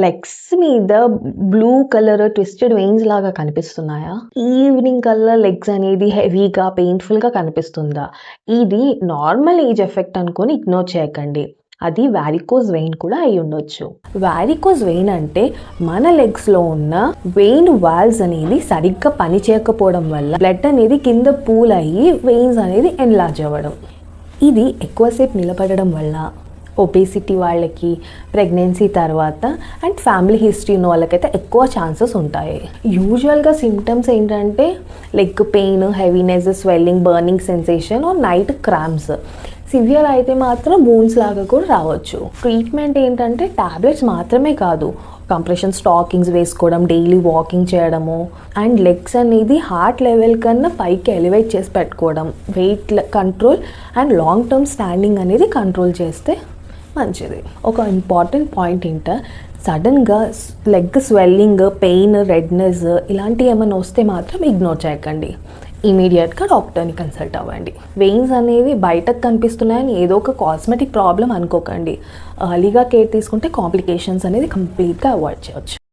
Legs మీద blue colour twisted veins లాగా కనిపిస్తున్నాయా? ఈవినింగ్ కల్లా లెగ్స్ అనేది హెవీగా, పెయిన్‌ఫుల్‌గా కనిపిస్తుందా? ఇది నార్మల్ ఏజ్ ఎఫెక్ట్ అనుకొని ఇగ్నోర్ చేయకండి. అది వారికోజ్ వెయిన్ కూడా అయి ఉండొచ్చు. వారికోజ్ వెయిన్ అంటే మన లెగ్స్‌లో ఉన్న వెయిన్ వాల్వ్స్ అనేది సరిగ్గా పనిచేయకపోవడం వల్ల బ్లడ్ అనేది కింద పూల్ అయ్యి వెయిన్స్ అనేది ఎన్లార్జ్ అవ్వడం. ఇది ఎక్కువసేపు నిలబడడం వల్ల, ఒబేసిటీ వాళ్ళకి, ప్రెగ్నెన్సీ తర్వాత అండ్ ఫ్యామిలీ హిస్టరీ ఉన్న వాళ్ళకైతే ఎక్కువ ఛాన్సెస్ ఉంటాయి. యూజువల్గా సిమ్టమ్స్ ఏంటంటే leg pain, heaviness, swelling, burning sensation or night cramps. Severe అయితే మాత్రం బోన్స్ లాగా కూడా రావచ్చు. ట్రీట్మెంట్ ఏంటంటే టాబ్లెట్స్ మాత్రమే కాదు, కంప్రెషన్ స్టాకింగ్స్ వేసుకోవడం, డైలీ వాకింగ్ చేయడము అండ్ లెగ్స్ అనేది హార్ట్ లెవెల్ కన్నా పైకి ఎలివేట్ చేసి పెట్టుకోవడం, weight control and long term standing అనేది కంట్రోల్ చేస్తే మంచిది. ఒక ఇంపార్టెంట్ పాయింట్ ఏంటంటే సడన్గా లెగ్ స్వెల్లింగ్, పెయిన్, రెడ్నెస్ ఇలాంటివి ఏమైనా వస్తే మాత్రం ఇగ్నోర్ చేయకండి. ఇమీడియట్గా డాక్టర్ని కన్సల్ట్ అవ్వండి. వెయిన్స్ అనేవి బయటకు కనిపిస్తున్నాయని ఏదో ఒక కాస్మెటిక్ ప్రాబ్లం అనుకోకండి. ఎర్లీగా కేర్ తీసుకుంటే కాంప్లికేషన్స్ అనేది కంప్లీట్గా అవాయిడ్ చేయవచ్చు.